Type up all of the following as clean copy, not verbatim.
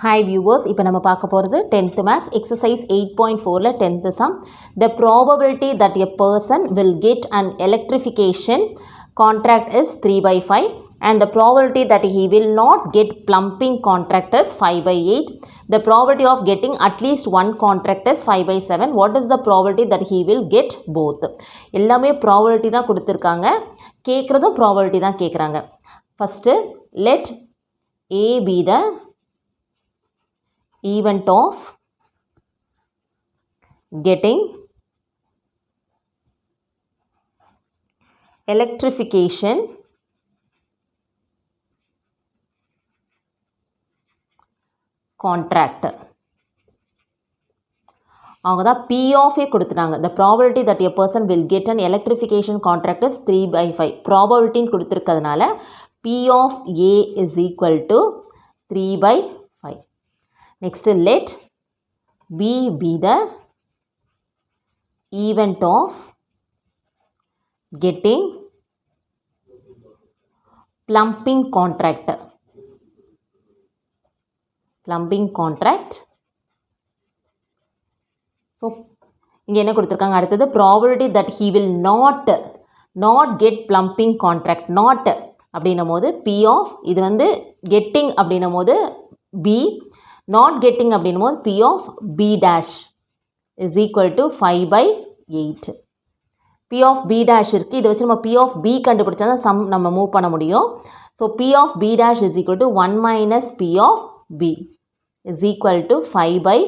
Hi viewers, இப்போ நம்ம பார்க்க போகிறது 10th maths exercise 8.4ல 10th sum. The probability that a person will get an electrification contract is 3 by 5 and the probability that he will not get plumbing contract is 5 by 8. The probability of getting at least one contract is 5 by 7. What is the probability that he will get both? எல்லாமே probability தான் கொடுத்திருக்காங்க, கேட்குறதும் probability தான் கேட்குறாங்க. First, let A be the event of getting electrification contract. அவங்க தான் P of A கொடுத்துட்டாங்க. The probability that a person will get an electrification contract is 3 by 5. probability கொடுத்திருக்கிறதுனால P of A is equal to 3 by 5. Next, let B be the event of getting plumbing contract. Plumbing contract. So, இங்க என்ன கொடுத்திருக்காங்க, அடுத்தது probability that he will not get plumbing contract. not அப்படின்னும் போது P of, இது வந்து getting அப்படின்னும் போது B, not getting அப்படின்னும் போது P of B dash is equal to 5 by 8. P of B dash இருக்கு, இதை வச்சு நம்ம P of B கண்டுபிடிச்சா தான் sum நம்ம மூவ் பண்ண முடியும். So P of B dash is equal to 1 minus P of B is equal to 5 by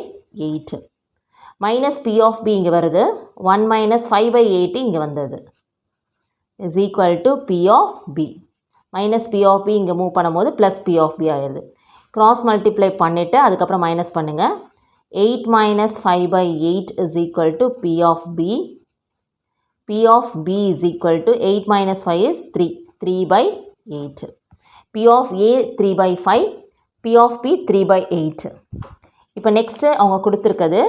8. minus P of B இங்க வருது, 1 minus 5 by 8 இங்க வந்தது is equal to P of B. minus P of B இங்க move பண்ணும்போது plus P of B ஆயிருது. cross multiply பண்ணிட்டு அதுக்கப்புறம் minus பண்ணுங்க. 8 minus 5 by 8 is equal to P of B. P of B is equal to 8 minus 5 is 3. 3 by 8. P of A 3 by 5. P of B 3 by 8. இப்போ next அவங்க கொடுத்திருக்கிறது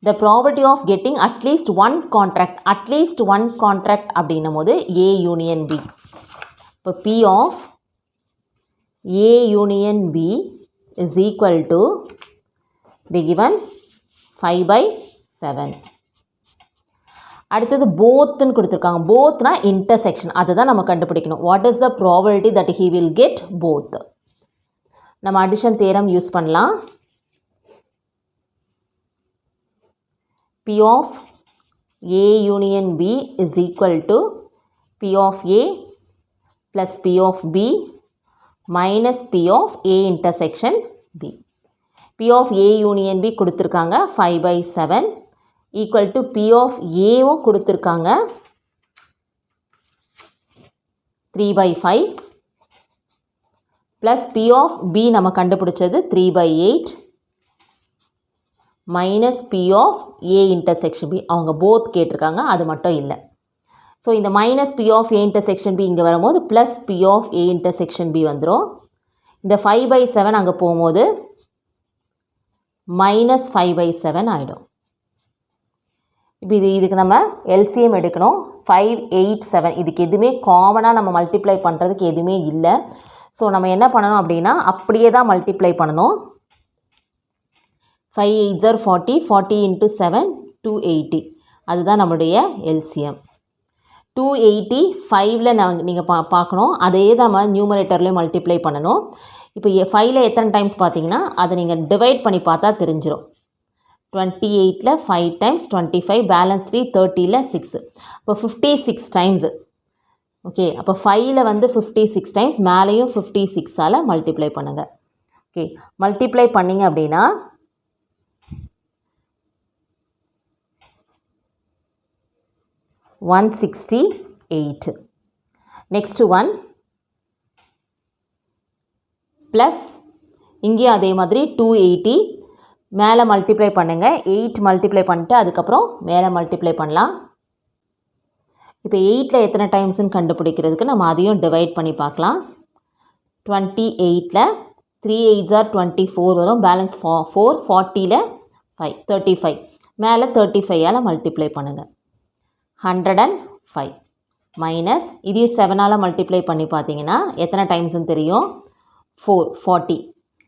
the probability of getting at least one contract. at least one contract அப்படின்னும் போது A union B. இப்போ P of A union B is equal to the given 5 by 7. அடுத்தது bothன்னு கொடுத்திருக்காங்க. bothனா intersection, அதுதான் நம்ம கண்டுபிடிக்கணும். what is the probability that he will get both? நம்ம addition theorem use பண்ணலாம். P of A union B is equal to P of A plus P of B minus P of A intersection B. P of A union B கொடுத்திருக்காங்க 5 by 7 equal to P of A வும் கொடுத்திருக்காங்க 3 by 5 plus P of B நம்ம கண்டுபிடிச்சது 3 by 8 minus P of A intersection B. அவங்க both கேட்டிருக்காங்க, அது மட்டும் இல்லை. ஸோ இந்த minus P of A intersection B இங்கே வரும்போது plus P of A intersection B வந்துடும். இந்த 5 by 7 அங்கே போகும்போது minus 5 by 7 ஆகிடும். இப்போ இதுக்கு நம்ம LCM எடுக்கணும். 5, 8, 7 இதுக்கு எதுவுமே காமனாக நம்ம மல்டிப்ளை பண்ணுறதுக்கு எதுவுமே இல்லை. ஸோ நம்ம என்ன பண்ணணும் அப்படின்னா அப்படியே தான் மல்டிப்ளை பண்ணணும். 5 8s are 40, 40 into 7 280. அதுதான் நம்முடைய LCM. 280 5ல் நீங்கள் பார்க்கணும், அதே தான் நம்ம நியூமரேட்டர்லேயும் மல்டிப்ளை பண்ணணும். இப்போ 5ல் எத்தனை டைம்ஸ் பார்த்தீங்கன்னா அதை நீங்கள் டிவைட் பண்ணி பார்த்தா தெரிஞ்சிடும். 28ல் 5 times 25 பேலன்ஸ் 3 30ல் 6. இப்போ 56 டைம்ஸு. ஓகே, அப்போ 5ல் வந்து 56 டைம்ஸ், மேலேயும் 56ஆல் மல்டிப்ளை பண்ணுங்கள். ஓகே, மல்டிப்ளை பண்ணிங்க அப்படின்னா 168. next one plus இங்கேயும் அதே மாதிரி 280 மேலே மல்டிப்ளை பண்ணுங்க. 8 மல்டிப்ளை பண்ணிட்டு அதுக்கப்புறம் மேலே மல்டிப்ளை பண்ணலாம். இப்போ 8ல் எத்தனை டைம்ஸ்ன்னு கண்டுபிடிக்கிறதுக்கு நம்ம அதையும் டிவைட் பண்ணி பார்க்கலாம். 28ல் 3 8s are 24 வரும், பேலன்ஸ் 4 40ல் 5 35 மேலே 35ஆல் மல்டிப்ளை பண்ணுங்கள். 105 மைனஸ் இதையும் 7ஆல் மல்டிப்ளை பண்ணி பார்த்தீங்கன்னா எத்தனை டைம்ஸ்ன்னு தெரியும், 4 40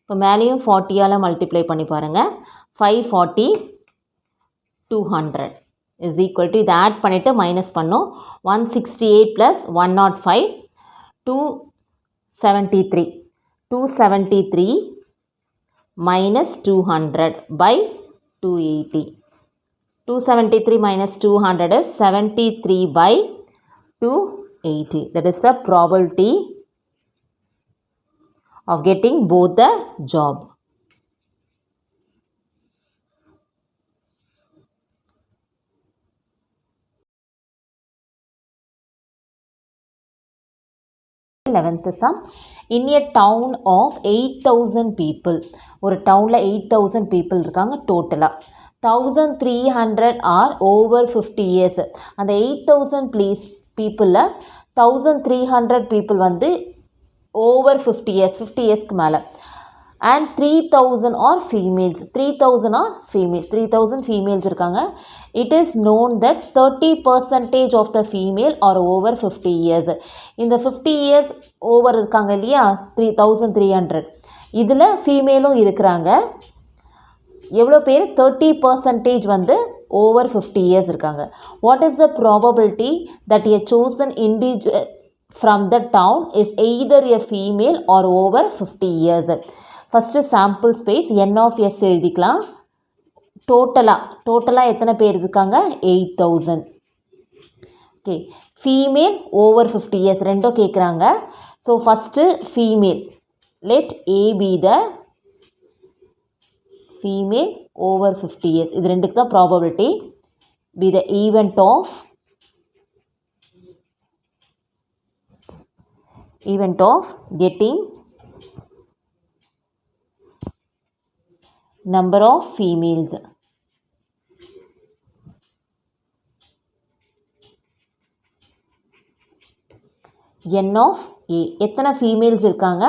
இப்போ மேலேயும் 40ஆல் மல்டிப்ளை பண்ணி பாருங்கள். 540 200 இஸ் ஈக்குவல் டு இதை ஆட் பண்ணிவிட்டு மைனஸ் பண்ணோம். 168 plus 105 273 273 minus 200 by 280. 273 minus 200 is 73 by 280. That is the probability of getting both the job. Eleventh sum. In a town of 8,000 people, ஒரு டவுனில் 8,000 people இருக்காங்க டோட்டலாக. 1,300 are over 50 years. அந்த 8,000 பீப்புளில் 1,300 people வந்து over 50 years, 50 இயர்ஸ்க்கு மேலே. And 3,000 are females. 3,000 are females. 3,000 females இருக்காங்க. It is known that 30% of the female are over 50 years. இந்த 50 years over இருக்காங்க இல்லையா 3,300. இதில் ஃபீமேலும் இருக்கிறாங்க. எவ்வளோ பேர் 30% வந்து over 50 years இருக்காங்க. What is the probability that a chosen individual from the town is either a female or over 50 years? First sample space n of s எழுதிக்கலாம். டோட்டலாக எத்தனை பேர் இருக்காங்க 8,000. ஓகே, ஃபீமேல் ஓவர் 50 இயர்ஸ் ரெண்டும் கேட்குறாங்க. So first female, let A be the female over 50 years. இது ரெண்டுக்கு தான் probability. Be the event of getting number of females. n of a எத்தனை females இருக்காங்க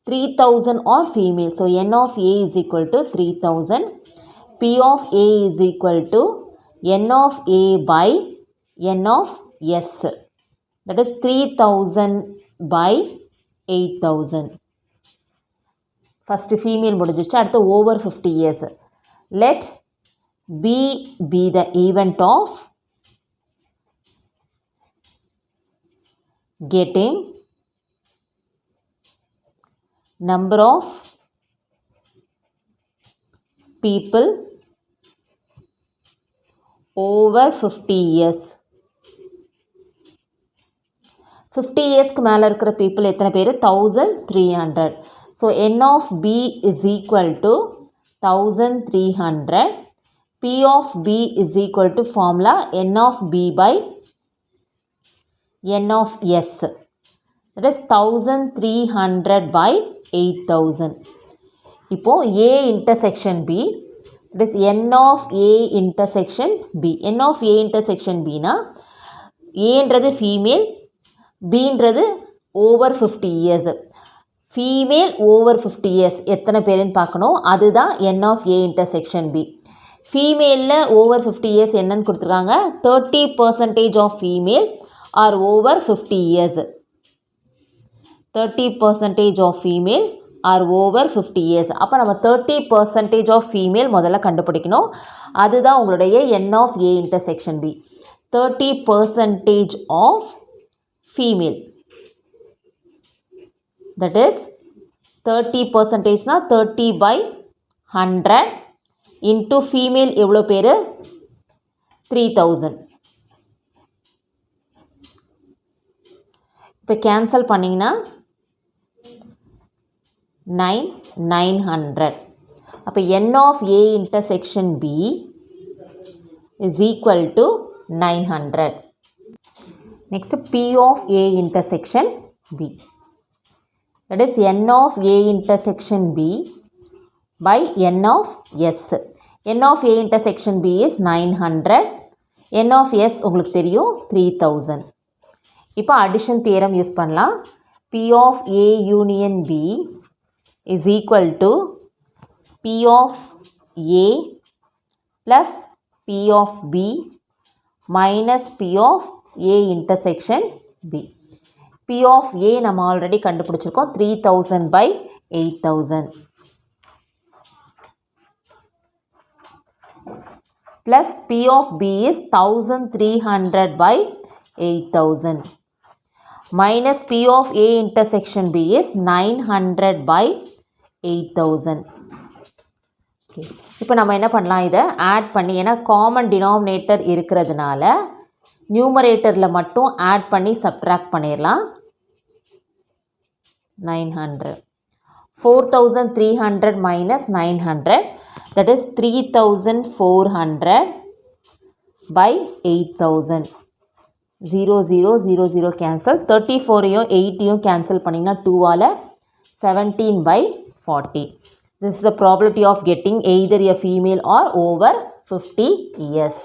3,000 are females. So n of a is equal to 3,000. P of a is equal to n of a by n of s. That is 3,000 by 8,000. First female முடிஞ்சிருச்சு. அடுத்து over 50 years. Let B be the event of getting number of people over 50 years. 50 இயர்ஸ்க்கு மேலே இருக்கிற people எத்தனை பேர் 1,300. So n of b is equal to 1,300. p of b is equal to formula n of b by n of s. That is 1,300 by 8,000. இப்போ a intersection b, that is n of a intersection b. n of a intersection b னா aன்றது female, bன்றது over 50 years. Female over 50 years எத்தனை பேருன்னு பார்க்கணும். அதுதான் n of a intersection b. ஃபீமேலில் over 50 years என்னன்னு கொடுத்துருக்காங்க 30% of female are over 50 years. 30% of female are over 50 years. அப்போ நம்ம 30% of female முதல்ல கண்டுபிடிக்கணும். அதுதான் உங்களுடைய n of a intersection b. 30% of female. That is 30% னா 30 by 100 into female எவ்வளோ பேர் 3,000. இப்போ கேன்சல் பண்ணிங்கன்னா 900. அப்போ n of a intersection b is equal to 900. Next p of a intersection b. That is n of a intersection b by n of s. n of a intersection b is 900. n of s உங்களுக்கு தெரியும் 3,000. இப்போ addition theorem use பண்ணலாம். p of a union b is equal to p of a plus p of b minus p of a intersection b. p of a நம்ம already கண்டுபிடிச்சிருக்கோம் 3,000 by 8,000. plus P of B is 1300 by 8000 minus P of A intersection B is 900 by 8000. Okay, இப்போ நம்ம என்ன பண்ணலாம், இதை add பண்ணி, ஏன்னா common denominator இருக்கிறதுனால நியூமரேட்டரில் மட்டும் ஆட் பண்ணி சப்ட்ராக்ட் பண்ணிடலாம். 900 4300 minus 900, that is 3400 by 8000. 0 0 0 0 cancel. 34யும் 8யும் cancel பண்ணிங்கன்னா 2ஆல் 17 by 40. This is the probability of getting either a female or over 50 years.